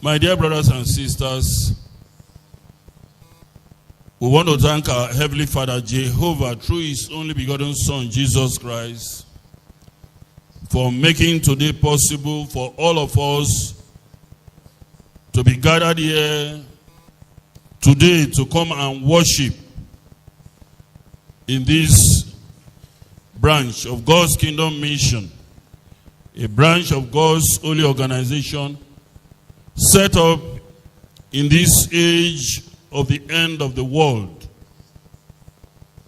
My dear brothers and sisters, we want to thank our Heavenly Father, Jehovah, through His only begotten Son, Jesus Christ, for making today possible for all of us to be gathered here today to come and worship in this branch of God's Kingdom Mission, a branch of God's holy organization set up in this age of the end of the world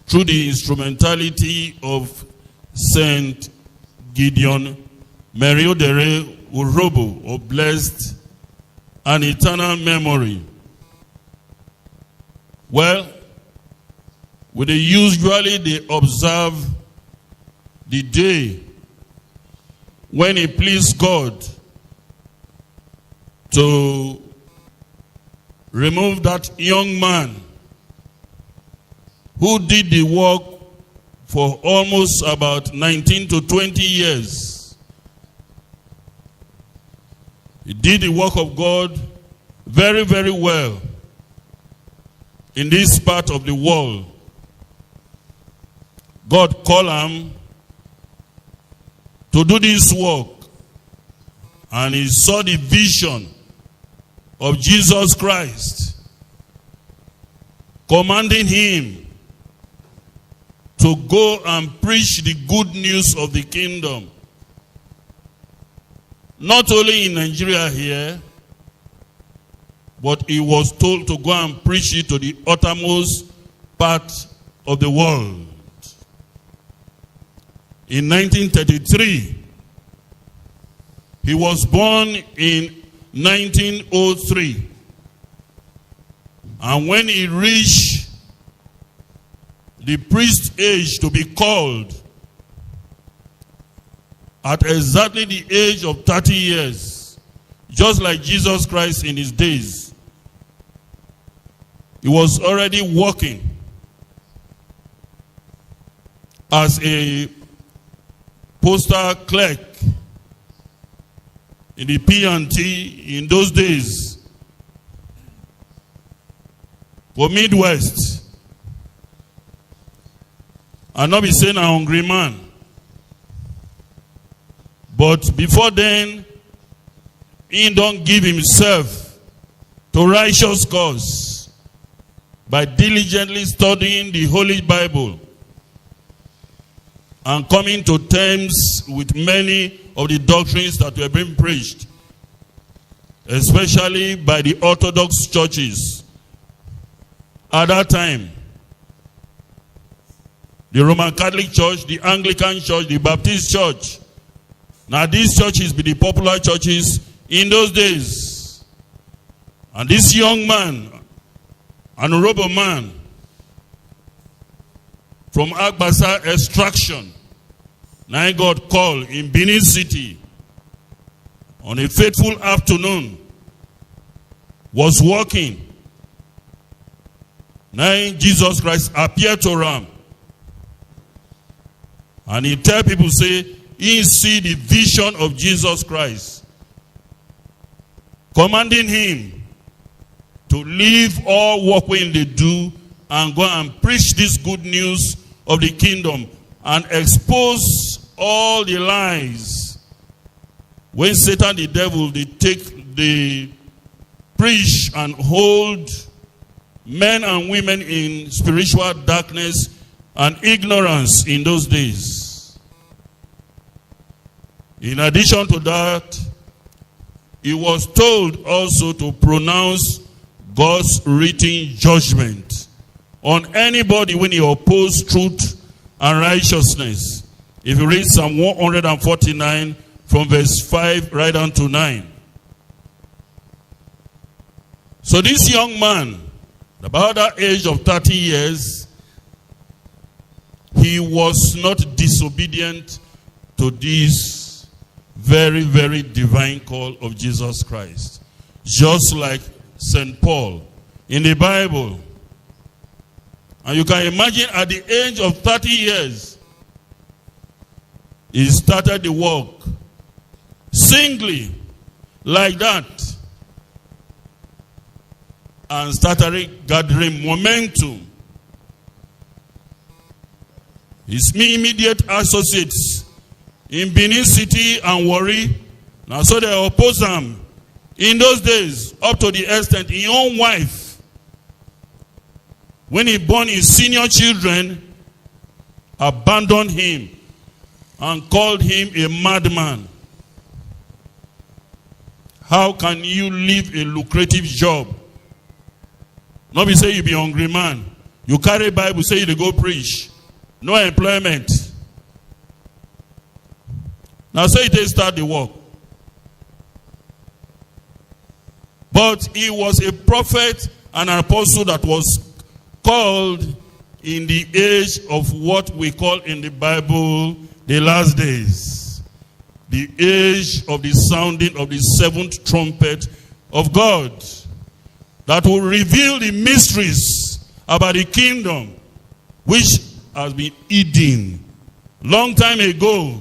through the instrumentality of Saint Gideon Meriodere Urobo, of blessed and eternal memory. Well, usually they observe the day when it pleased God to remove that young man who did the work for almost about 19 to 20 years. He did the work of God very, very well in this part of the world. God called him to do this work, and he saw the vision of Jesus Christ commanding him to go and preach the good news of the kingdom, not only in Nigeria here, but he was told to go and preach it to the uttermost part of the world. In 1933, he was born in 1903. And when he reached the priest age to be called, at exactly the age of 30 years, just like Jesus Christ in his days, he was already working as a postal clerk in the P&T in those days for Midwest. And not be saying a hungry man. But before then, he don't give himself to righteous cause by diligently studying the Holy Bible and coming to terms with many of the doctrines that were being preached, especially by the Orthodox churches at that time. The Roman Catholic Church, the Anglican Church, the Baptist Church. Now these churches be the popular churches in those days. And this young man, an honorable man from Agbasa extraction, now God called in Benin City on a fateful afternoon, was walking. Now Jesus Christ appeared to him. And he tell people, say, he see the vision of Jesus Christ, commanding him to leave all work when they do and go and preach this good news of the kingdom and expose all the lies. When Satan, the devil, they preach and hold men and women in spiritual darkness and ignorance in those days. In addition to that, he was told also to pronounce God's written judgment on anybody when he opposed truth and righteousness. If you read Psalm 149 from verse 5 right down to 9. So this young man, about that age of 30 years, he was not disobedient to this very, very divine call of Jesus Christ. Just like St. Paul in the Bible. And you can imagine at the age of 30 years, he started the work singly, like that. and started gathering momentum. His immediate associates in Benin City and Warri, now so they opposed him. In those days, up to the extent his own wife, when he born his senior children, abandoned him and called him a madman. How can you leave a lucrative job? Not be say you be hungry man. You carry Bible, say you go preach. No employment. Now say they start the work. But he was a prophet and an apostle that was called in the age of what we call in the Bible the last days. The age of the sounding of the seventh trumpet of God. That will reveal the mysteries about the kingdom which has been hidden long time ago.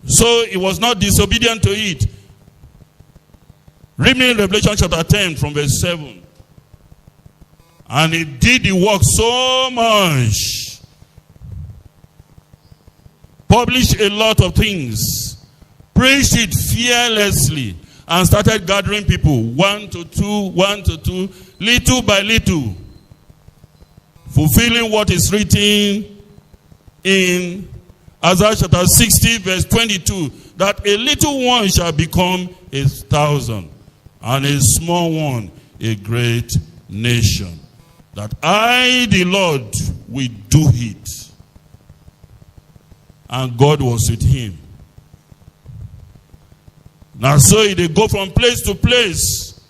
So he was not disobedient to it. Read me Revelation chapter 10 from verse 7. And he did the work so much. Published a lot of things. Preached it fearlessly. And started gathering people. 1 to 2, 1 to 2. Little by little. Fulfilling what is written in Isaiah chapter 60 verse 22. That a little one shall become 1,000. And a small one a great nation. That I, the Lord, will do it. And God was with him. Now so they go from place to place.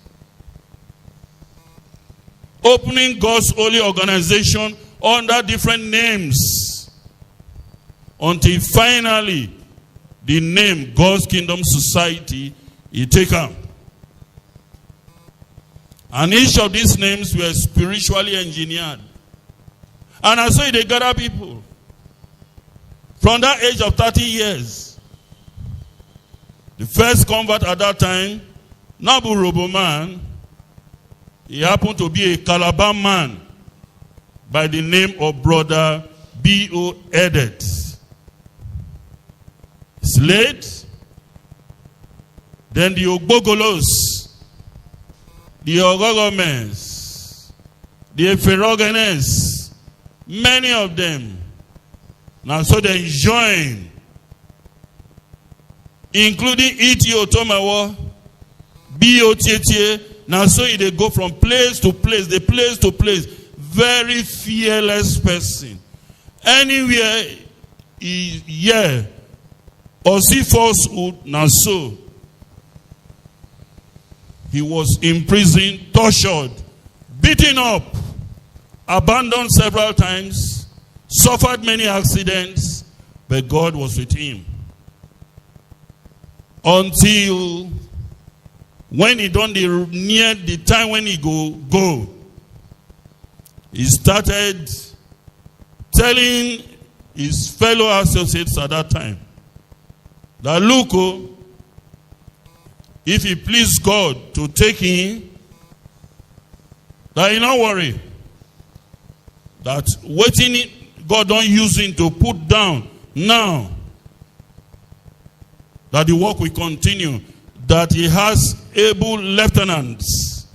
Opening God's holy organization under different names. Until finally, the name God's Kingdom Society is taken. And each of these names were spiritually engineered. And I say they gather people. From that age of 30 years, the first convert at that time, Nabu Roboman, he happened to be a Calabar man by the name of Brother B.O. Edet. It's late. Then the Ogbogolos, the Ogogomens, the Eferogenes, many of them. Now so they join, including E.T. Otomawo, B.O.T.T. Now so they go from place to place, very fearless person. Anywhere he hear or see falsehood, now so. He was imprisoned, tortured, beaten up, abandoned several times, suffered many accidents, but God was with him. Until when he done near the time when he go, he started telling his fellow associates at that time that look, if he please God to take him, that he not worry. That waiting God don't use him to put down now. That the work will continue. That he has able lieutenants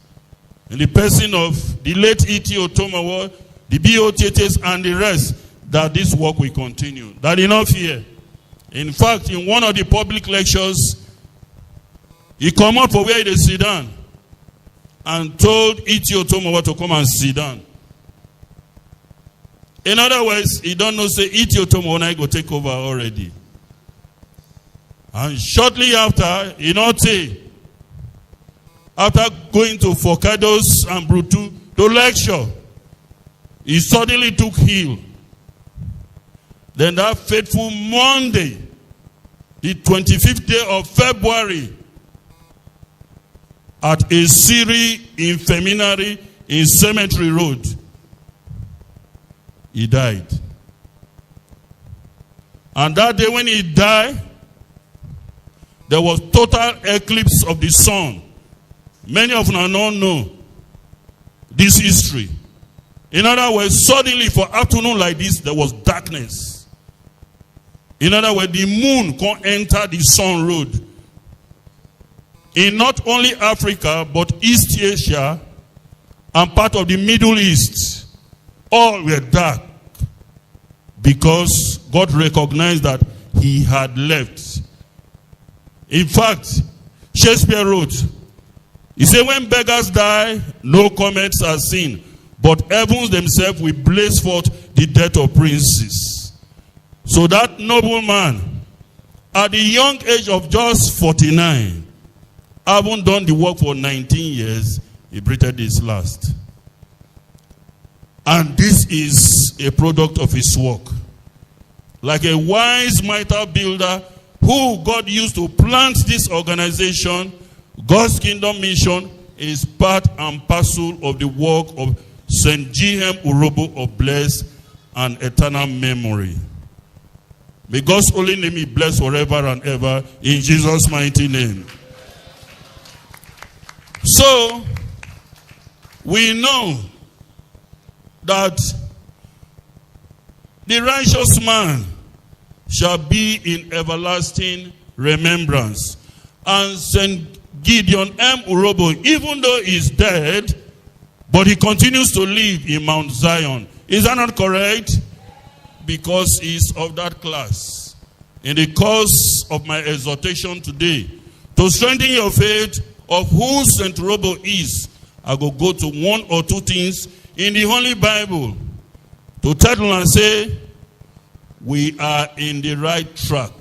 in the person of the late E.T. Otomawo, the B.O.T.T.s and the rest. That this work will continue. That he not fear. In fact, in one of the public lectures, he come out for where they sit down and told E.T. Otomawo to come and sit down. In other words, he don't know say E.T. Otomawo now go take over already. And shortly after, after going to Forcados and Brutu to lecture, he suddenly took heel. Then that fateful Monday, the 25th day of February, at a Siri infirmary in Cemetery Road, he died. And that day when he died, there was total eclipse of the sun Many of you don't know this history. In other words, suddenly for afternoon like this, there was darkness. In other words, the moon can't enter the sun road. In not only Africa, but East Asia and part of the Middle East, all were dark because God recognized that he had left. In fact, Shakespeare wrote, he said, when beggars die, no comets are seen, but heavens themselves will blaze forth the death of princes. So that nobleman, at the young age of just 49, having done the work for 19 years, he breathed his last. And this is a product of his work. Like a wise mitre builder who God used to plant this organization, God's Kingdom Mission is part and parcel of the work of St. G.M. Urobo of blessed and eternal memory. May God's holy name be blessed forever and ever in Jesus' mighty name. So, we know that the righteous man shall be in everlasting remembrance. And St. Gideon M. Urobo, even though he's dead, but he continues to live in Mount Zion. Is that not correct? Because he's of that class. In the course of my exhortation today, to strengthen your faith of who St. Urobo is, I will go to one or two things in the Holy Bible to title and say, we are in the right track.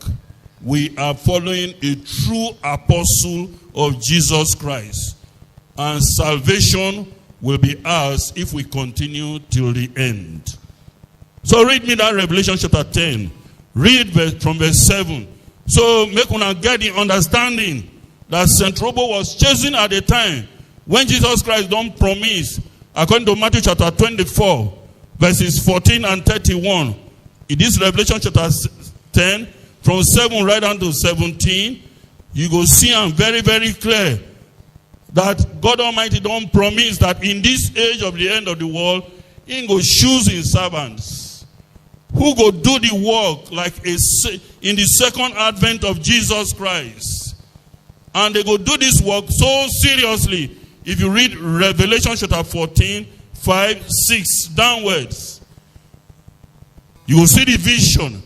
We are following a true apostle of Jesus Christ. And salvation will be ours if we continue till the end. So read me that Revelation chapter 10. Read from verse 7. So make one get the understanding that St. Urobo was chosen at the time when Jesus Christ don't promise, according to Matthew chapter 24, verses 14 and 31. In this Revelation chapter 10, from 7 right down to 17, you go see and very, very clear that God Almighty don't promise that in this age of the end of the world, he go choose his servants who go do the work like in the second advent of Jesus Christ. And they go do this work so seriously. If you read Revelation chapter 14, 5, 6, downwards, you will see the vision.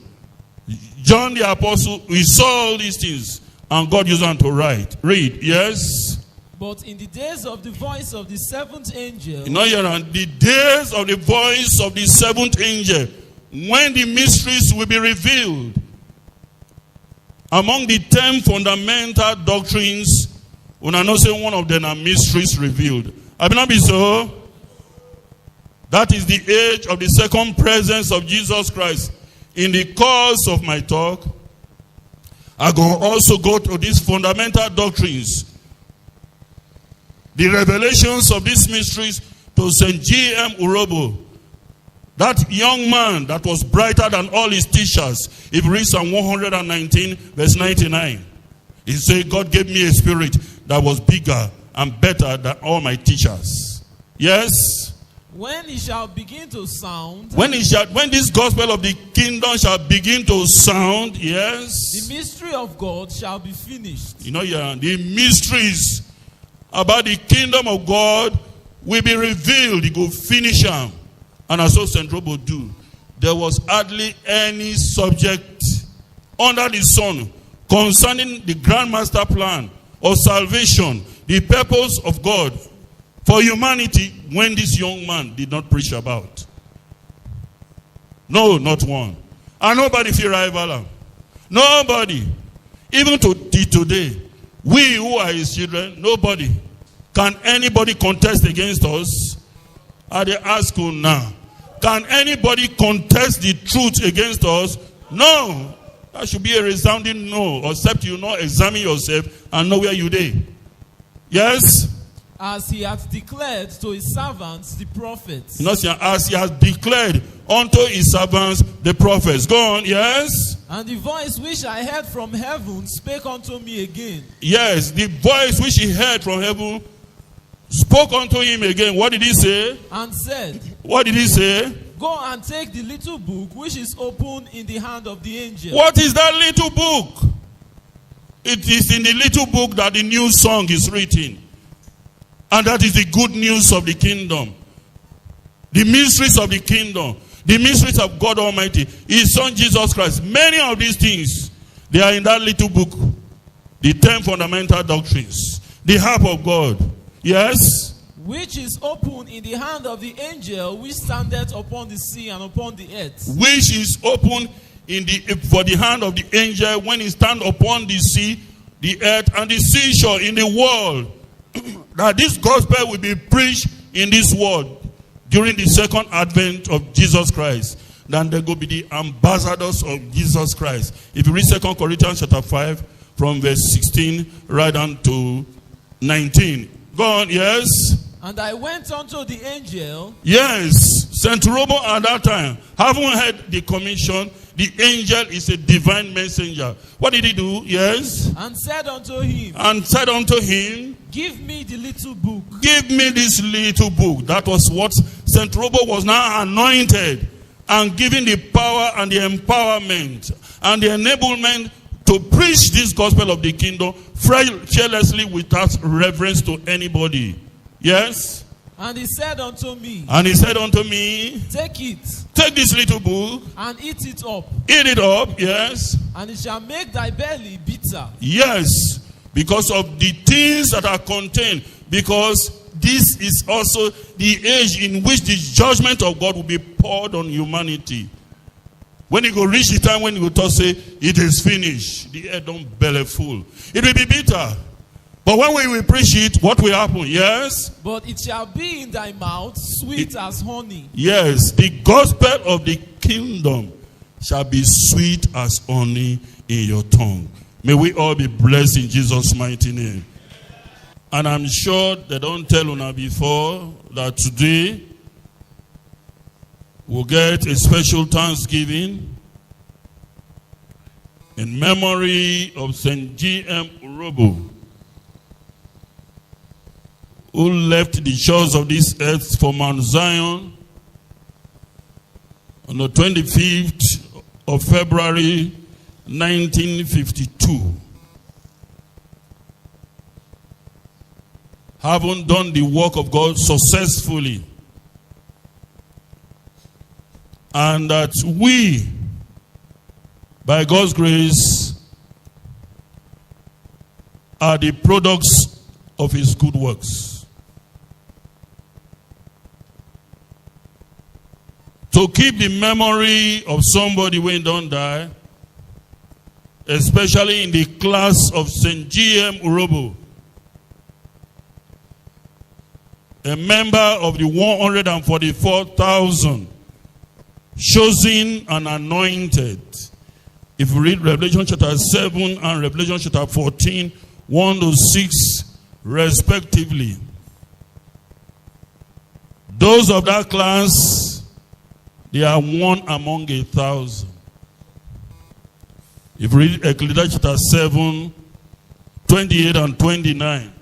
John the apostle, we saw all these things, and God used them to write. Read, yes? But in the days of the voice of the seventh angel, the days of the voice of the seventh angel, when the mysteries will be revealed, among the 10 fundamental doctrines, when I know say one of them are mysteries revealed. I will not be so. That is the age of the second presence of Jesus Christ. In the course of my talk, I go also go to these fundamental doctrines, the revelations of these mysteries to St. G.M. Urobo, that young man that was brighter than all his teachers. If you read Psalm 119, verse 99, he said, God gave me a spirit that was bigger and better than all my teachers. Yes? When it shall begin to sound, when this gospel of the kingdom shall begin to sound, yes, the mystery of God shall be finished. The mysteries about the kingdom of God will be revealed. He go finish them. And as so St. Urobo do, there was hardly any subject under the sun concerning the grand master plan of salvation, the purpose of God for humanity, when this young man did not preach about. No, not one. And nobody feel rival. Nobody. Even to today, we who are his children, nobody. Can anybody contest against us? They ask you now. Can anybody contest the truth against us? No. That should be a resounding no, except you not examine yourself and know where you are. Yes? As he hath declared to his servants, the prophets. As he has declared unto his servants, the prophets. Go on, yes? And the voice which I heard from heaven spake unto me again. Yes, the voice which he heard from heaven spoke unto him again. What did he say? and said, What did he say? Go and take the little book which is open in the hand of the angel. What is that little book? It is in the little book that the new song is written. And that is the good news of the kingdom. The mysteries of the kingdom. The mysteries of God Almighty. His Son Jesus Christ. Many of these things, they are in that little book. The 10 fundamental doctrines. The harp of God. Yes? Which is open in the hand of the angel which standeth upon the sea and upon the earth. Which is open for the hand of the angel when he stand upon the sea, the earth, and the seashore in the world. That this gospel will be preached in this world during the second advent of Jesus Christ. Then there will be the ambassadors of Jesus Christ. If you read 2 Corinthians chapter 5 from verse 16 right down to 19. Go on, yes? And I went unto the angel. Yes, St. Robo at that time, having heard the commission, the angel is a divine messenger. What did he do? Yes. And said unto him. And said unto him, Give me the little book. Give me this little book. That was what St. Robo was now anointed and given the power and the empowerment and the enablement to preach this gospel of the kingdom fearlessly without reverence to anybody. Yes? And he said unto me. And he said unto me, Take it. Take this little book. And eat it up. Eat it up. Yes. And it shall make thy belly bitter. Yes. Because of the things that are contained. Because this is also the age in which the judgment of God will be poured on humanity. When it will reach the time when it will talk, say, it is finished. The air don't belly full. It will be bitter. But when we will preach it, what will happen? Yes? But it shall be in thy mouth sweet as honey. Yes. The gospel of the kingdom shall be sweet as honey in your tongue. May we all be blessed in Jesus' mighty name. And I'm sure they don't tell Una before that today we'll get a special thanksgiving in memory of St. G.M. Urobo, who left the shores of this earth for Mount Zion on the 25th of February 1952. Having done the work of God successfully. And that we, by God's grace, are the products of his good works. To keep the memory of somebody when don't die, especially in the class of St. G.M. Urobo, a member of the 144,000 chosen and anointed. If you read Revelation chapter 7 and Revelation chapter 14, 1 to 6 respectively, those of that class, they are one among 1,000. If you read Ecclesiastes chapter 7, 28 and 29,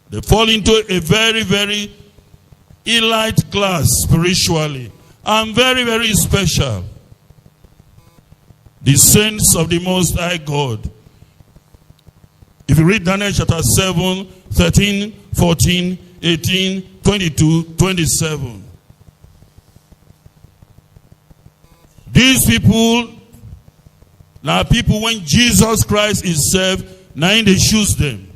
they fall into a very, very elite class spiritually and very, very special. The saints of the Most High God. If you read Daniel chapter 7, 13, 14, 18, 22, 27. These people, now people when Jesus Christ is served, now they choose them.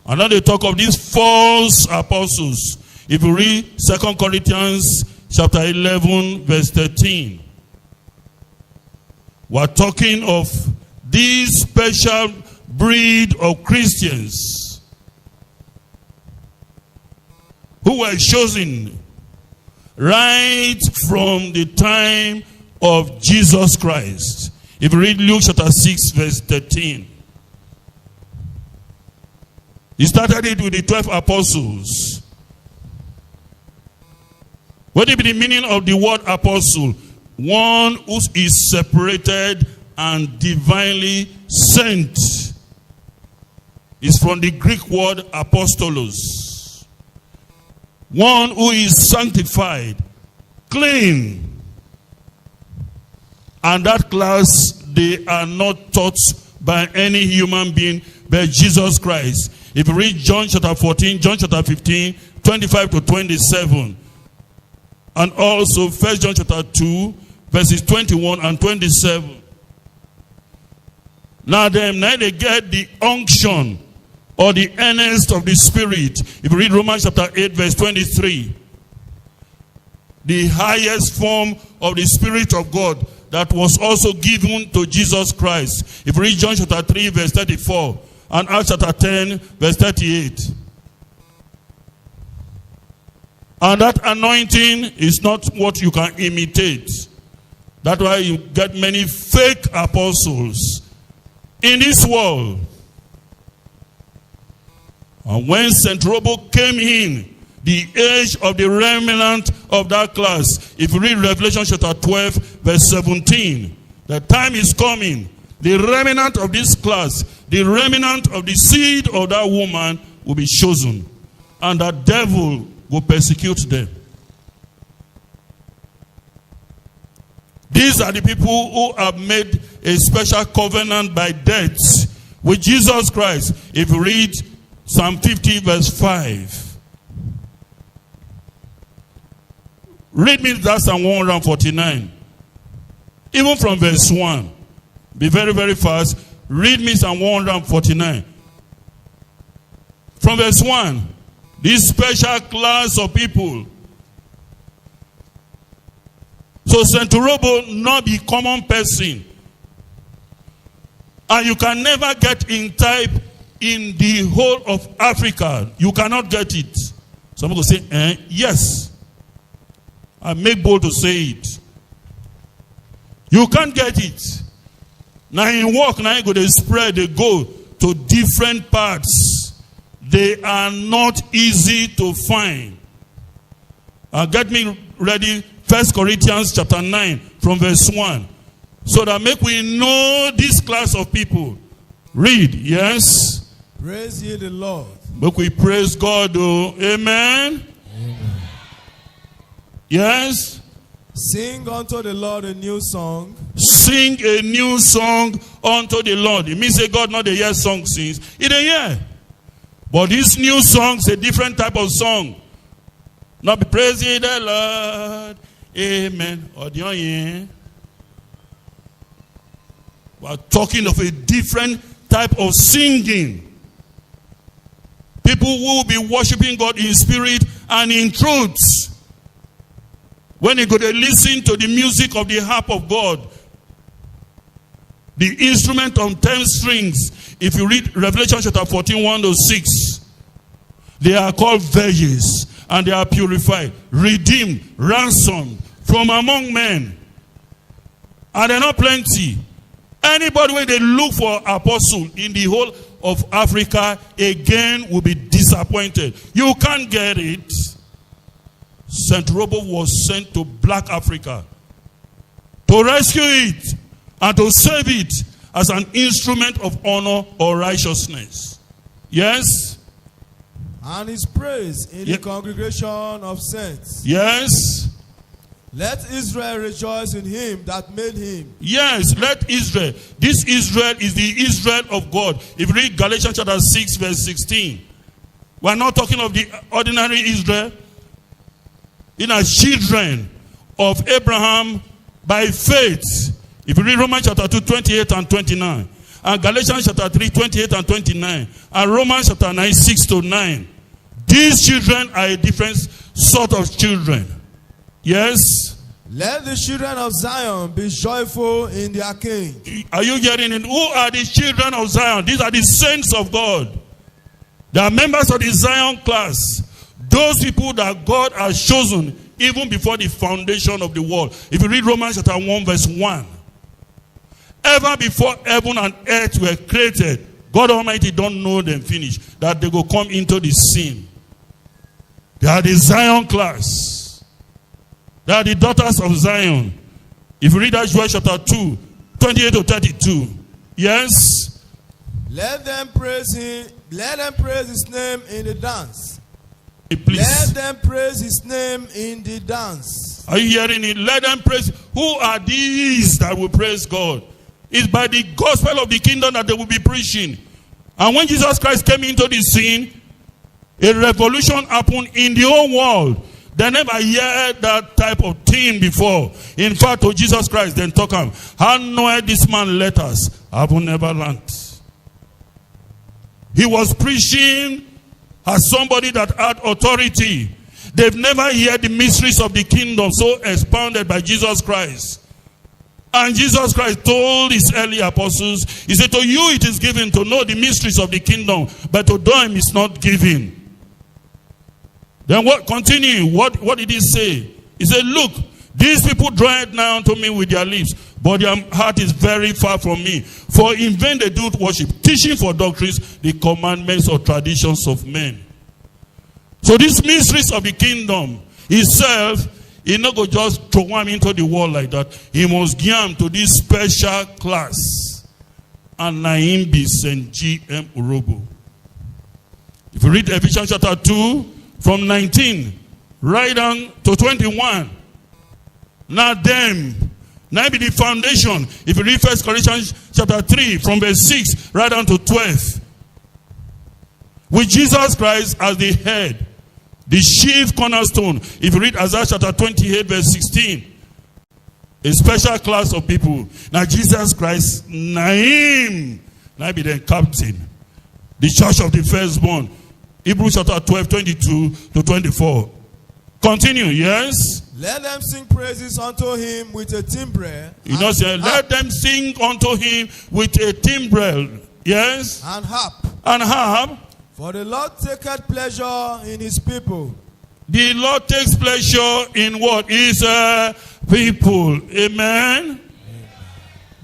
And now they talk of these false apostles. If you read 2 Corinthians chapter 11, verse 13. We're talking of this special breed of Christians who were chosen right from the time of Jesus Christ. If you read Luke chapter 6, verse 13. He started it with the 12 apostles. What is the meaning of the word apostle? One who is separated and divinely sent. is from the Greek word apostolos. One who is sanctified, clean. And that class, they are not taught by any human being but Jesus Christ. If you read John chapter 14, John chapter 15, 25 to 27, and also 1 John chapter 2, verses 21 and 27. Now they get the unction or the earnest of the Spirit. If you read Romans chapter 8, verse 23, the highest form of the Spirit of God that was also given to Jesus Christ. If you read John chapter 3, verse 34, and Acts chapter 10, verse 38. And that anointing is not what you can imitate. That's why you get many fake apostles in this world. And when St. Robo came in, the age of the remnant of that class, if you read Revelation chapter 12, verse 17, the time is coming. The remnant of this class, the remnant of the seed of that woman will be chosen. And the devil will persecute them. These are the people who have made a special covenant by death with Jesus Christ. If you read Psalm 50 verse 5. Read me that Psalm 149. Even from verse 1. Be very, very fast. Read me Psalm 149. From verse 1. This special class of people. So St. Robo not be common person. And you can never get in type in the whole of Africa. You cannot get it. Some people say, yes. I make bold to say it. You can't get it. Now in work, now you go, they spread, they go to different parts. They are not easy to find. Get me ready. 1 Corinthians chapter 9 from verse 1. So that make we know this class of people. Read, yes. Praise ye the Lord. Make we praise God, oh. Amen. Amen. Yes. Sing unto the Lord a new song. Sing a new song unto the Lord. It means that God not the hear song sings. It a hear. But this new song is a different type of song. Not be praising the Lord. Amen. We are talking of a different type of singing. People who will be worshiping God in spirit and in truth. When you go to listen to the music of the harp of God, the instrument on 10 strings, if you read Revelation chapter 14, 1 to 6, they are called virgins, and they are purified, redeemed, ransomed from among men. And they're not plenty. Anybody when they look for apostle in the whole of Africa again will be disappointed. You can't get it. St. Robo was sent to Black Africa to rescue it and to save it as an instrument of honor or righteousness. Yes? And his praise in the congregation of saints. Yes? Let Israel rejoice in him that made him. Yes, let Israel. This Israel is the Israel of God. If you read Galatians chapter 6 verse 16. We're not talking of the ordinary Israel. In our children of Abraham by faith. If you read Romans chapter 2, 28 and 29. And Galatians chapter 3, 28 and 29. And Romans chapter 9, 6 to 9. These children are a different sort of children. Yes? Let the children of Zion be joyful in their king. Are you hearing it? Who are the children of Zion? These are the saints of God. They are members of the Zion class. Those people that God has chosen even before the foundation of the world. If you read Romans chapter 1 verse 1. Ever before heaven and earth were created, God Almighty don't know them finish. That they will come into the scene. They are the Zion class. They are the daughters of Zion. If you read that Joel chapter 2, 28 to 32. Yes? Let them praise him. Let them praise his name in the dance. Let Please. them praise his name in the dance. Are you hearing it? Let them praise. Who are these that will praise God? It's by the gospel of the kingdom that they will be preaching. And when Jesus Christ came into the scene, a revolution happened in the whole world. They never heard that type of thing before. In fact, to Jesus Christ, then talk him. How knoweth this man letters? I will never learned. He was preaching as somebody that had authority. They've never heard the mysteries of the kingdom so expounded by Jesus Christ. And Jesus Christ told his early apostles, he said, to you it is given to know the mysteries of the kingdom, but to them it's not given. Then what? Continue. What did he say? He said, look, these people draw it now to me with their lips, but their heart is very far from me. For in vain they do worship, teaching for doctrines the commandments or traditions of men. So these mysteries of the kingdom itself, he not go just throw him into the world like that. He must give him to this special class. And Naim be St. G.M. Urobo. If you read Ephesians chapter 2, from 19, right down to 21. Now them, now be the foundation. If you read 1 Corinthians chapter 3, from verse 6, right down to 12. With Jesus Christ as the head, the chief cornerstone. If you read Isaiah chapter 28, verse 16. A special class of people. Now Jesus Christ, Naim, now be the captain. The church of the firstborn. Hebrews chapter 12, 22 to 24. Continue, yes? Let them sing praises unto him with a timbrel. You know, say, let them sing unto him with a timbrel. Yes? And harp. And harp. For the Lord taketh pleasure in his people. The Lord takes pleasure in what? His people. Amen?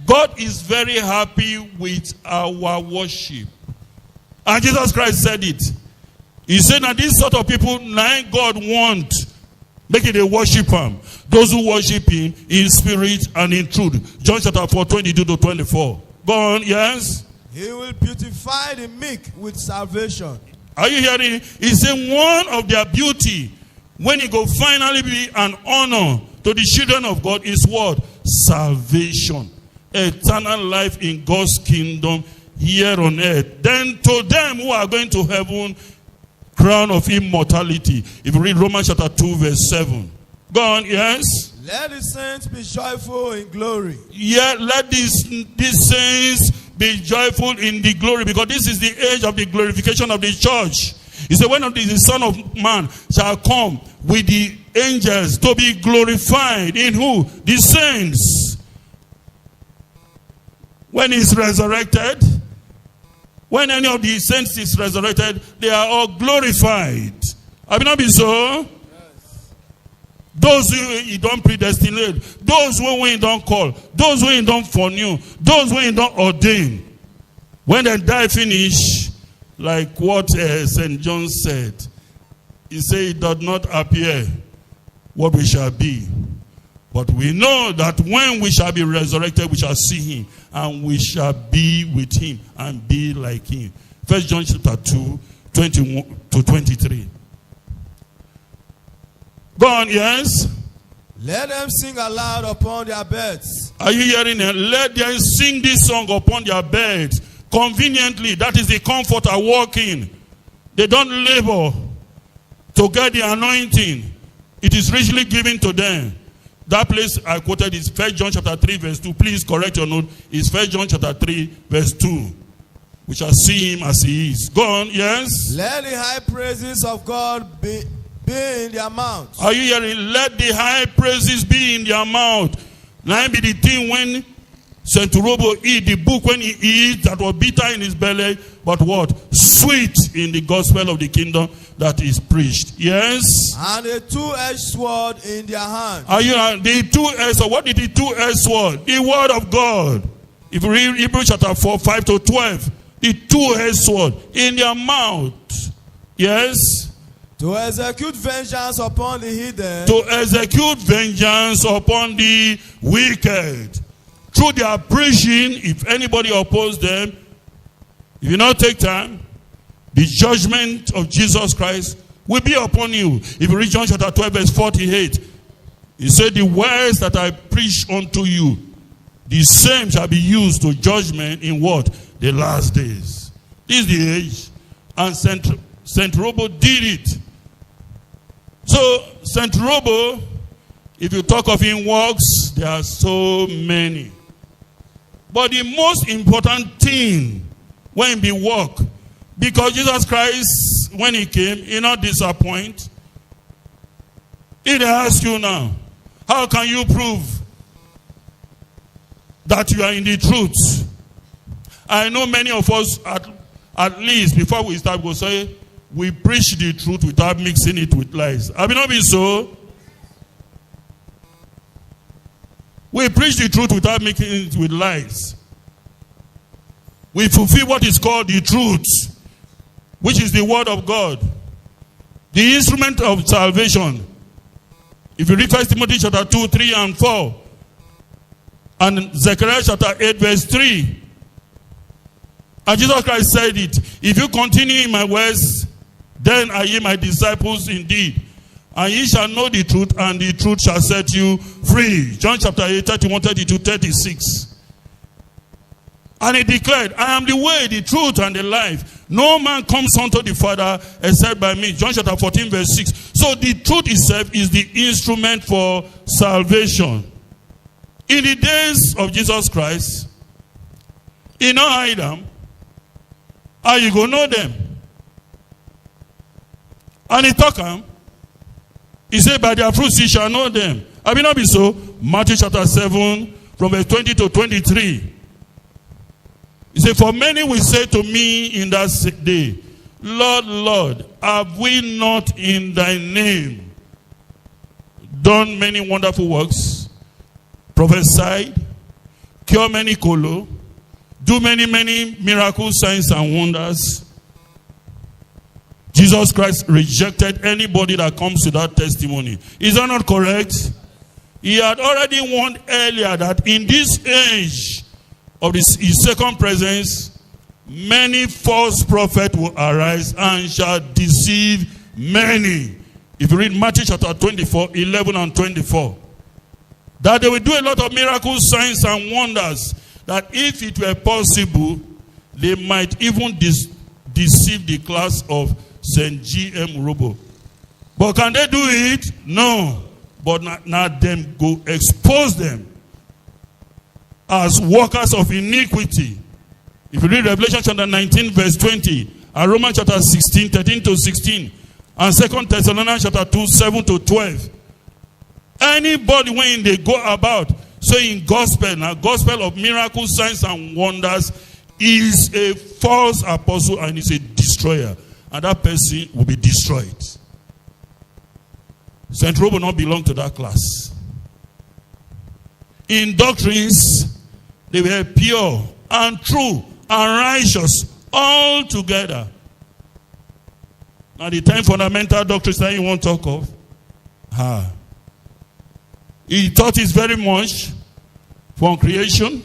God is very happy with our worship. And Jesus Christ said it. He said that these sort of people, now God want, make it a worship him. Those who worship him in spirit and in truth. John chapter 4, 22 to 24. Go on, yes? He will beautify the meek with salvation. Are you hearing? He said one of their beauty, when it will finally be an honor to the children of God, is what? Salvation. Eternal life in God's kingdom here on earth. Then to them who are going to heaven, crown of immortality. If you read Romans chapter 2, verse 7. Go on, yes? Let the saints be joyful in glory. Yeah, let these saints be joyful in the glory, because this is the age of the glorification of the church. He said, when the Son of Man shall come with the angels to be glorified in who? The saints. When he's resurrected, when any of the saints is resurrected, they are all glorified. Have it not been so? Yes. Those who he don't predestinate, those who he don't call, those who he don't foreknew, those who he don't ordain. When they die finish, like what St. John said, he said it does not appear what we shall be. But we know that when we shall be resurrected, we shall see him. And we shall be with him and be like him. 1 John chapter 2, 21 to 23. Go on, yes? Let them sing aloud upon their beds. Are you hearing it? Let them sing this song upon their beds. Conveniently, that is the comfort I walk in. They don't labor to get the anointing. It is richly given to them. That place I quoted is 1 John chapter 3 verse 2. Please correct your note. It's 1 John chapter 3 verse 2. We shall see him as he is. Go on, yes? Let the high praises of God be in their mouths. Are you hearing? Let the high praises be in their mouth. Now be the thing when St. Urobo eat the book, when he eats, that was bitter in his belly, but what? Sweet in the gospel of the kingdom that is preached. Yes? And a two-edged sword in their hand. Are you the two-edged sword? What is the two-edged sword? The word of God. If you read Hebrews chapter 4, 5 to 12, the two-edged sword in their mouth. Yes? To execute vengeance upon the hidden. To execute vengeance upon the wicked. Through their preaching, if anybody opposes them, If you not take time, the judgment of Jesus Christ will be upon you. If you read John chapter 12 verse 48, he said, the words that I preach unto you, the same shall be used to judgment in what? The last days. This is the age. And St. Robo did it. So, St. Robo, if you talk of his works, there are so many. But the most important thing when he work, because Jesus Christ, when he came, he not disappoint. He ask you now, how can you prove that you are in the truth? I know many of us, at least before we start, will say, we preach the truth without mixing it with lies. Have it not been so? We preach the truth without mixing it with lies. We fulfill what is called the truth, which is the word of God. The instrument of salvation. If you read 1 Timothy chapter 2, 3, and 4, and Zechariah chapter 8, verse 3, and Jesus Christ said it, if you continue in my words, then are ye my disciples indeed. And ye shall know the truth, and the truth shall set you free. John chapter 8, 31, 32, 36. And he declared, I am the way, the truth, and the life. No man comes unto the Father except by me. John chapter 14, verse 6. So the truth itself is the instrument for salvation. In the days of Jesus Christ, he not hide them. How you go know them? And he talk them. He said, by their fruits ye shall know them. Have it not been so? Matthew chapter 7, from verse 20 to 23. He said, for many will say to me in that day, Lord, Lord, have we not in thy name done many wonderful works, prophesied, cure many colo, do many miracles, signs, and wonders? Jesus Christ rejected anybody that comes to that testimony. Is that not correct? He had already warned earlier that in this age of his second presence, many false prophets will arise and shall deceive many. If you read Matthew chapter 24, 11 and 24, that they will do a lot of miracles, signs, and wonders, that if it were possible, they might even deceive the class of St. G.M. Robo. But can they do it? No. But now them go expose them as workers of iniquity. If you read Revelation chapter 19, verse 20, and Romans chapter 16, 13 to 16, and 2 Thessalonians chapter 2, 7 to 12. Anybody when they go about saying gospel, now gospel of miracles, signs, and wonders, is a false apostle and is a destroyer. And that person will be destroyed. St. Robo not belong to that class. In doctrines, they were pure and true and righteous all together. Now the 10 fundamental doctrines that you want to talk of. He taught it very much from creation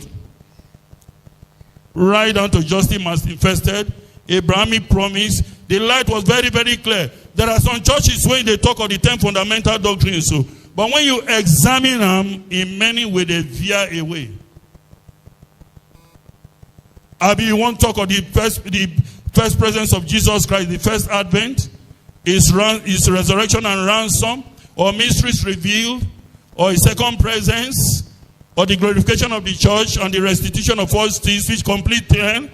right down to justice manifested, Abrahamic promise. The light was very, very clear. There are some churches where they talk of the 10 fundamental doctrines. But when you examine them, in many ways they veer away. You want to talk of the first presence of Jesus Christ, the first advent, his resurrection and ransom, or mysteries revealed, or his second presence, or the glorification of the church and the restitution of all things, which complete 10.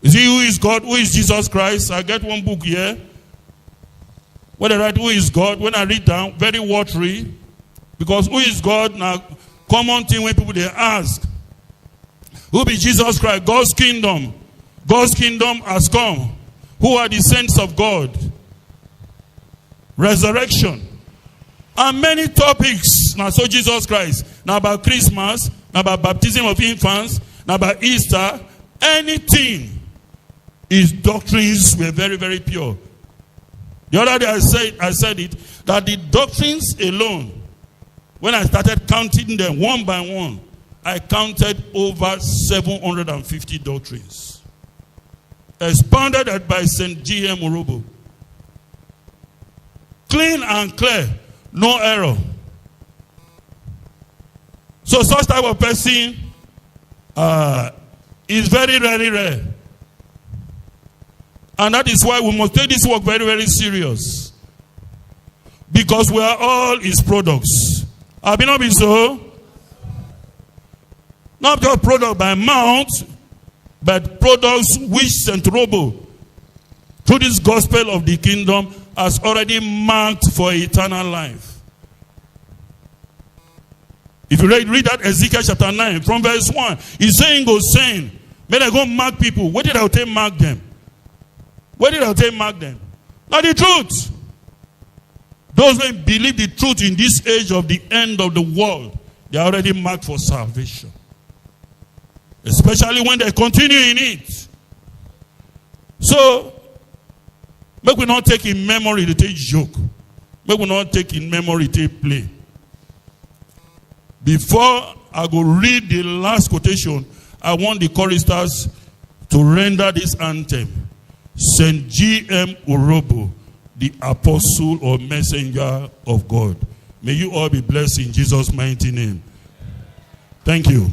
You see who is God, who is Jesus Christ? I get one book here. When I write who is God, when I read down, very watery. Because who is God? Now, common thing when people they ask. Who be Jesus Christ? God's kingdom. God's kingdom has come. Who are the saints of God? Resurrection. And many topics. Now, so Jesus Christ. Now about Christmas. Now about baptism of infants. Now about Easter. Anything. His doctrines were very, very pure. The other day I said it, that the doctrines alone, when I started counting them one by one, I counted over 750 doctrines. expounded by St. G.M. Urobo. Clean and clear, no error. So such type of person is very, very rare. And that is why we must take this work very, very serious. Because we are all his products. Have it not been so? Not just product by mouth, but products which St. Urobo, through this gospel of the kingdom, has already marked for eternal life. If you read that Ezekiel chapter 9 from verse 1, he's saying, may I go mark people. Where did I take mark them? Where did I take mark them? Not the truth. Those who believe the truth in this age of the end of the world, they are already marked for salvation. Especially when they continue in it. So, make we not take in memory to take joke. Make we not take in memory to take play. Before I go read the last quotation, I want the choristers to render this anthem. St. G.M. Urobo, the apostle or messenger of God. May you all be blessed in Jesus' mighty name. Thank you.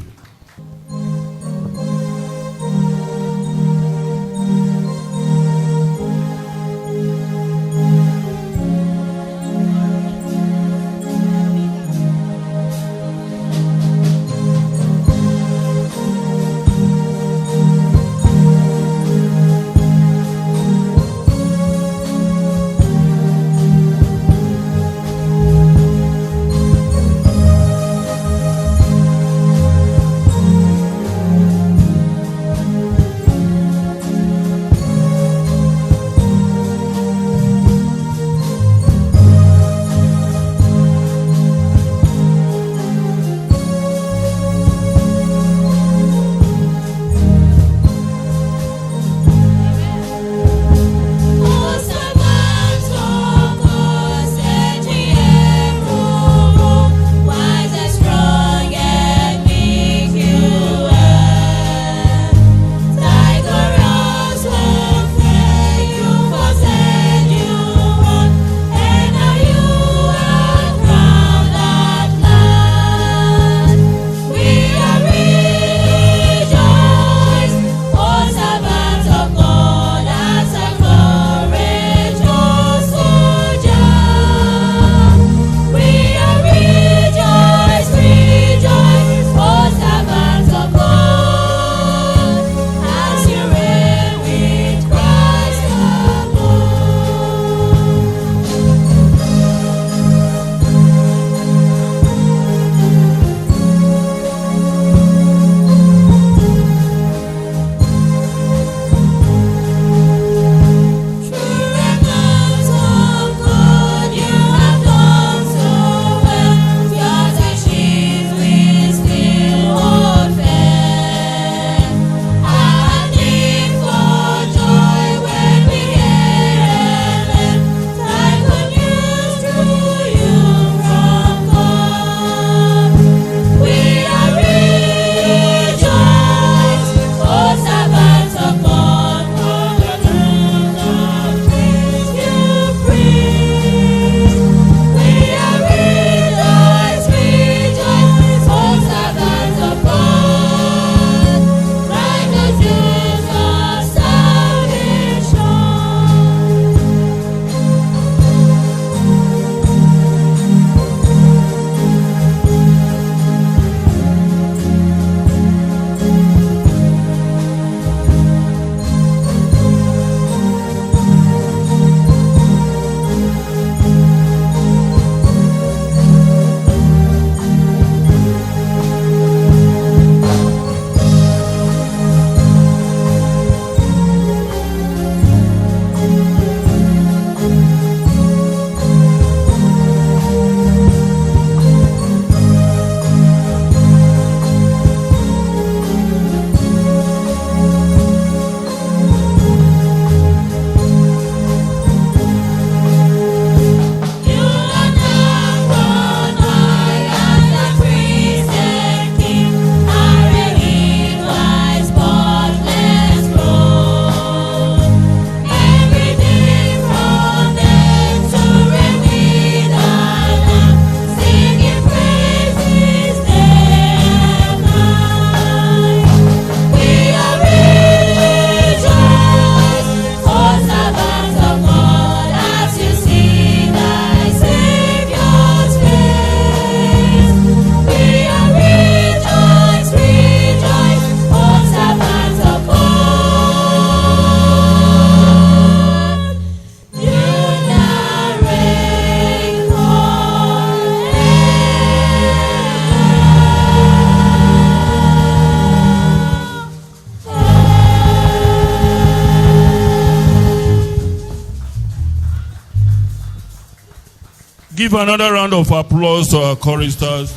Give another round of applause to our choristers.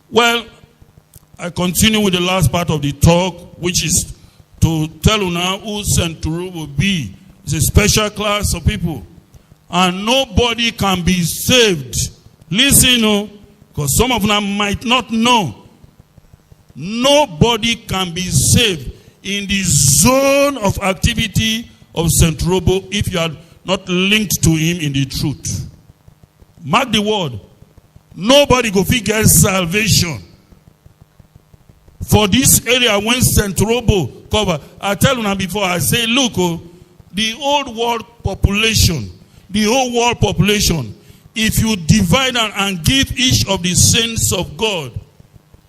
Well, I continue with the last part of the talk, which is to tell you now who Centurion will be. It's a special class of people. And nobody can be saved. Listen, because some of them might not know. Nobody can be saved in the zone of activity of St. Robo if you are not linked to him in the truth. Mark the word. Nobody go figure salvation. For this area when St. Robo cover, I tell you now before, I say, look, the old world population, if you divide and give each of the saints of God,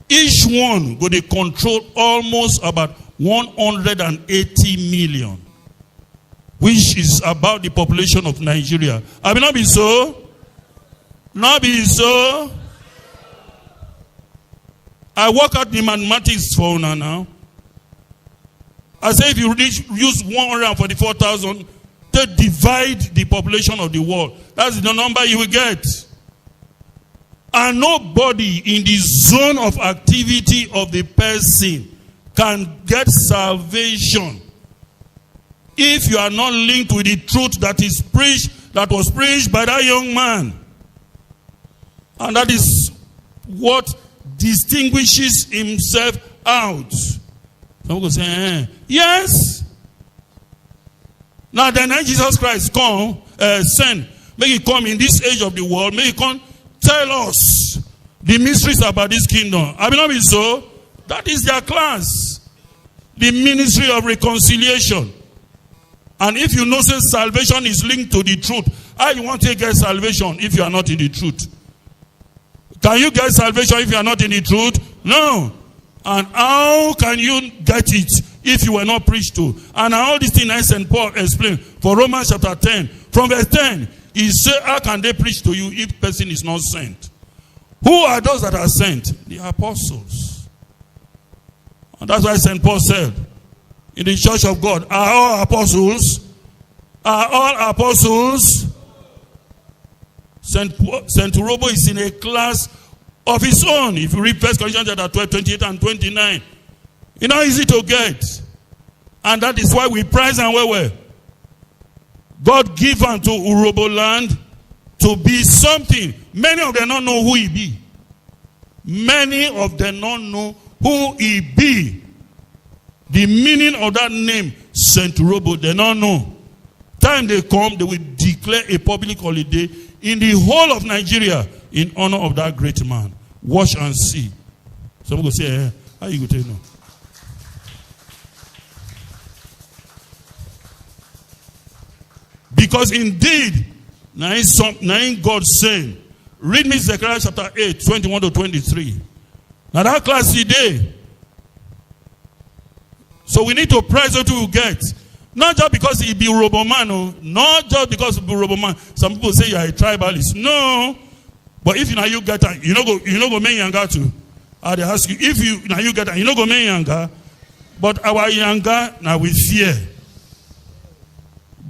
each one go to control almost about 180 million, which is about the population of Nigeria. I will not be so. Not be so. I work out the mathematics for now. I say if you use 144,000 to divide the population of the world, that's the number you will get. And nobody in the zone of activity of the person can get salvation if you are not linked with the truth that is preached, that was preached by that young man. And that is what distinguishes himself out. Some people say, yes. Now then Jesus Christ come, send, make it come in this age of the world, make it come tell us the mysteries about this kingdom. I mean, not be so. That is their class. The ministry of reconciliation. And if you know say salvation is linked to the truth, how you want to get salvation if you are not in the truth? Can you get salvation if you are not in the truth? No. And how can you get it if you were not preached to? And all these things St. Paul explained for Romans chapter 10. From verse 10, he said, how can they preach to you if person is not sent? Who are those that are sent? The apostles. And that's why St. Paul said, in the church of God, are all apostles? Are all apostles? St. Robo is in a class of his own. If you read 1 Corinthians chapter 12, 28 and 29, it's not easy to get. And that is why we prize and well. God give unto Urobo land to be something. Many of them don't know who he be. Many of them don't know who he be. The meaning of that name, St. Robo, they don't know. Time they come, they will declare a public holiday in the whole of Nigeria in honor of that great man. Watch and see. Some people say, how you going to know? Because indeed, now God saying, read me Zechariah chapter 8, 21 to 23. Now that class today. So we need to prize what we get. Not just because he be Roboman, not just because he be Roboman. Some people say you are a tribalist. No. But if you get that, you know go make younger too. I'll ask you, if you get that, you know go make younger. But our younger, now we fear.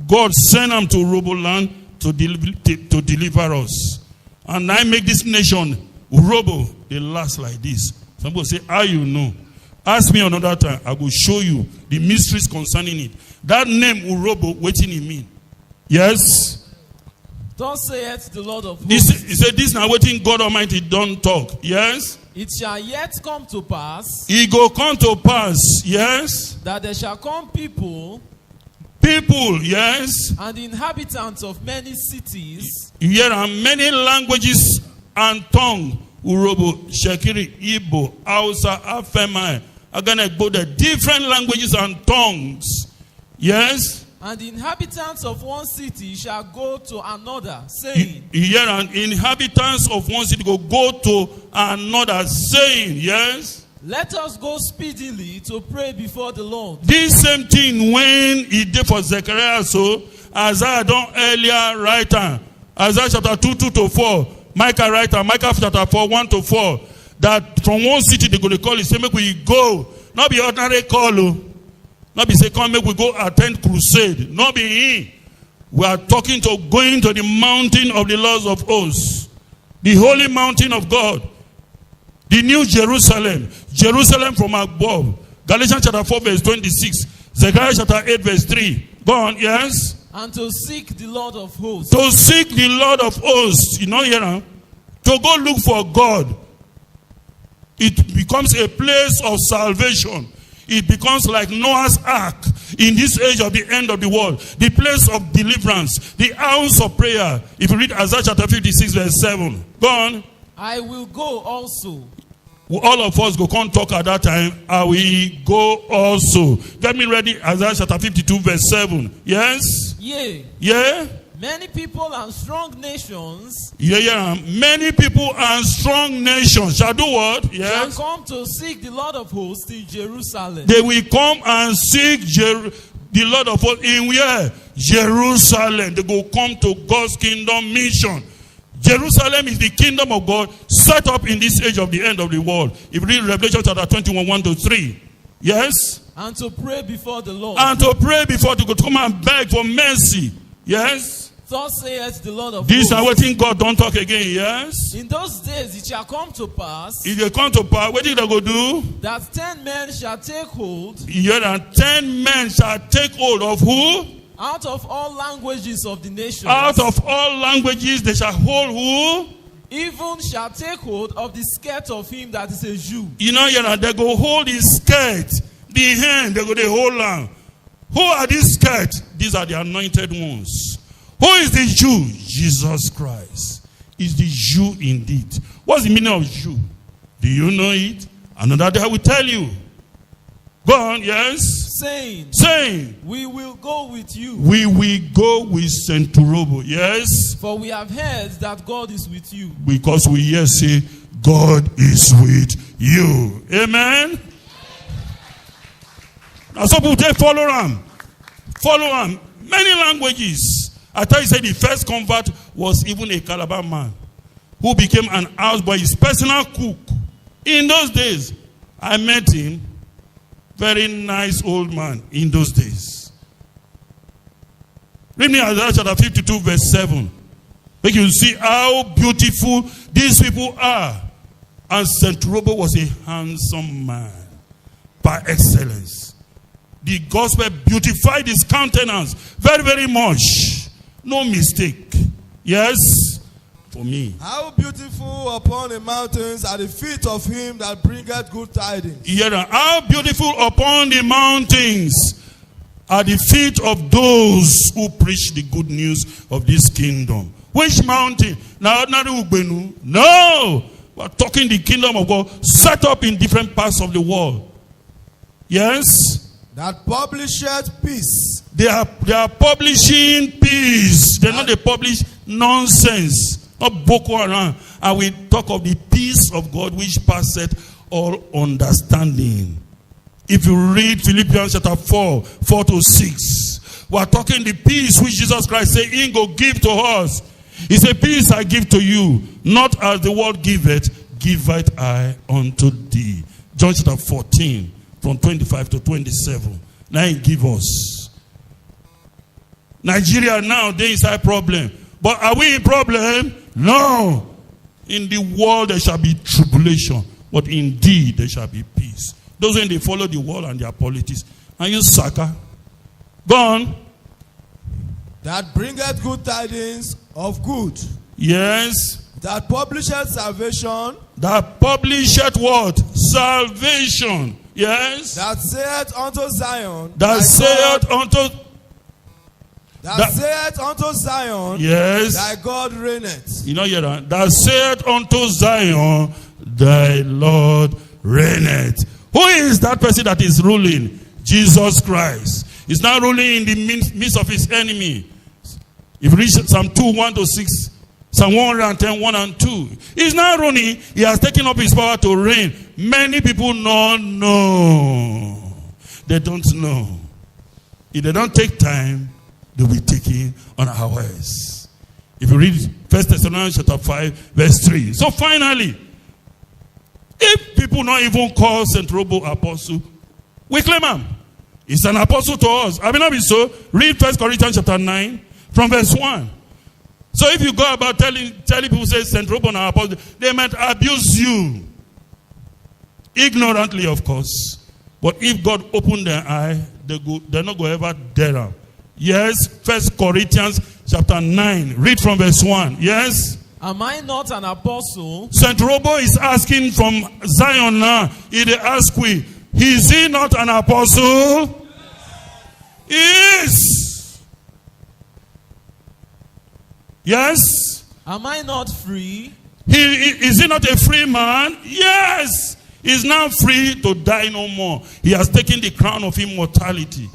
God sent them to Roboland to deliver us. And I make this nation, Robo, they last like this. Some people say, how you know? Ask me another time. I will show you the mysteries concerning it. That name, Urobo, waiting in me. Yes? Thus saith the Lord of He hosts. said, this now waiting God Almighty don't talk. Yes? It shall yet come to pass. It go come to pass. Yes? That there shall come people. People, yes? And the inhabitants of many cities. Here are many languages and tongues. Urobo, Shekiri, Igbo, Hausa, Afemai. Again, I go the different languages and tongues. Yes? And the inhabitants of one city shall go to another, saying. Here and inhabitants of one city go to another, saying, yes? Let us go speedily to pray before the Lord. This same thing when he did for Zechariah, so Isaiah done earlier write Isaiah chapter 2, 2-4. Micah writer, Micah chapter 4, 1-4. That from one city they go to call it, say make we go. Not be ordinary call. Not be say come make we go attend crusade. Not be him. We are talking to going to the mountain of the Lord of hosts, the holy mountain of God, the new Jerusalem, Jerusalem from above. Galatians chapter 4 verse 26, Zechariah chapter 8 verse 3. Go on, yes? And to seek the Lord of hosts. To seek the Lord of hosts. You know, here now? To go look for God. It becomes a place of salvation. It becomes like Noah's ark in this age of the end of the world. The place of deliverance. The house of prayer. If you read Isaiah chapter 56 verse 7. Go on. I will go also. All of us go come talk at that time. I will go also. Get me ready. Isaiah chapter 52 verse 7. Yes? Yea. Yeah? Many people and strong nations Yeah. Many people and strong nations shall do what? Yes. shall come to seek the Lord of hosts in Jerusalem. They will come and seek the Lord of hosts in where? Jerusalem. They go come to God's kingdom mission. Jerusalem is the kingdom of God set up in this age of the end of the world. If you read Revelation chapter 21, 1-3. Yes? And to pray before the Lord. And to pray before to come and beg for mercy. Yes? Thus saith the Lord of This hosts. are waiting God don't talk again. Yes? In those days it shall come to pass If they come to power, what did they go do? that 10 men shall take hold Yeah, and 10 men shall take hold of who? out of all languages of the nations. Out of all languages they shall hold who? Even shall take hold of the skirt of him that is a Jew. You know, they go hold his skirt, the hand, they go they hold on. Who are these skirts? These are the anointed ones. Who is the Jew? Jesus Christ is the Jew indeed. What's the meaning of Jew? Do you know it? Another day I will tell you. Go on, yes? Saying, we will go with you. we will go with Centurobo, yes? For we have heard that God is with you. Because we hear say, God is with you. Amen? Now some people take follow him. Follow him. Many languages. I thought you said the first convert was even a Calabar man who became an houseboy, his personal cook. In those days, I met him. Very nice old man in those days. Read me Isaiah chapter 52 verse 7. Make you see how beautiful these people are. And Centurobo was a handsome man by excellence. The gospel beautified his countenance very, very much. No mistake. Yes? For me. How beautiful upon the mountains are the feet of him that bringeth good tidings. Yeah, how beautiful upon the mountains are the feet of those who preach the good news of this kingdom. Which mountain? Now, ordinary Ugbenu? No! We're talking the kingdom of God set up in different parts of the world. Yes? That publisheth peace. They are publishing peace. They're not they publish nonsense. Not Boko Haram. And we talk of the peace of God which passeth all understanding. If you read Philippians chapter 4, 4-6, we are talking the peace which Jesus Christ said, He go give to us. He said, peace I give to you, not as the world giveth, giveth I unto thee. John chapter 14, from 25-27. Now He give us. Nigeria now, there is a problem. But are we in problem? No. In the world there shall be tribulation, but indeed there shall be peace. Those when they follow the world and their politics. And you sucker. Go on. That bringeth good tidings of good. Yes. That publisheth salvation. That publisheth what? Salvation. Yes. That saith unto Zion. That saith unto... That saith unto Zion. Yes. Thy God reigneth. You know, that saith unto Zion, thy Lord reigneth. Who is that person that is ruling? Jesus Christ. He's not ruling in the midst of his enemy. If you read Psalm 2, 1-6, Psalm 110, 1 and 2. He's not ruling. He has taken up his power to reign. Many people don't know. They don't know. If they don't take time, they'll be taken unawares. If you read 1 Thessalonians chapter 5, verse 3. So finally, if people not even call Centurobo apostle, we claim him. He's an apostle to us. I mean, not be so. Read 1 Corinthians chapter 9, From verse 1. So if you go about telling people, say, St. Robo and our apostle, they might abuse you. Ignorantly, of course. But if God opened their eye, they're not going to ever dare them. Yes, 1 Corinthians chapter 9. Read from verse 1. Yes? Am I not an apostle? St. Robo is asking from Zion now. He ask we, is he not an apostle? He is. Yes? Am I not free? Is he not a free man? Yes. He's now free to die no more. He has taken the crown of immortality.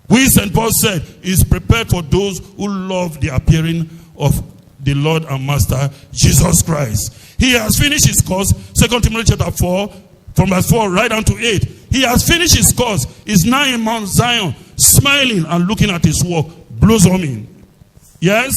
We, St. Paul said, is prepared for those who love the appearing of the Lord and Master, Jesus Christ. He has finished his course. 2 Timothy chapter 4, from verse 4 right down to 8. He has finished his course. He's now in Mount Zion, smiling and looking at his work, blossoming. Yes?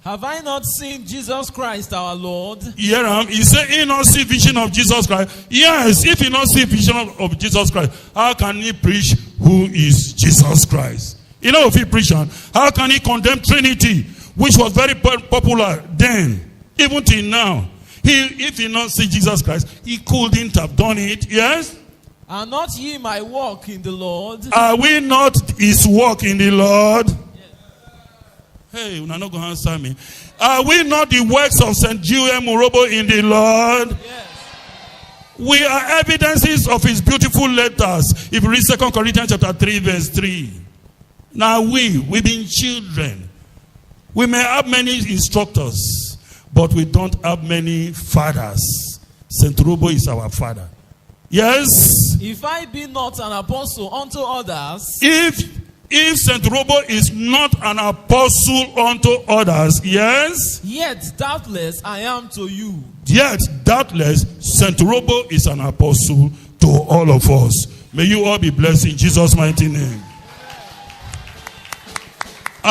Have I not seen Jesus Christ our Lord? Yeah, he said he not see vision of Jesus Christ. Yes, if he not see vision of Jesus Christ, how can he preach who is Jesus Christ? You know, if he preach, how can he condemn Trinity, which was very popular then, even till now? If he not see Jesus Christ, he couldn't have done it. Yes? Are not ye my work in the Lord? Are we not his work in the Lord? Hey, you're not going to answer me. Are we not the works of St. G.M. Murobo in the Lord? Yes. We are evidences of his beautiful letters. If you read 2 Corinthians chapter 3, verse 3. Now we've been children. We may have many instructors, but we don't have many fathers. St. Robo is our father. Yes? If I be not an apostle unto others, If St. Robo is not an apostle unto others, yes? yet doubtless I am to you. Yet, doubtless, St. Robo is an apostle to all of us. May you all be blessed in Jesus' mighty name.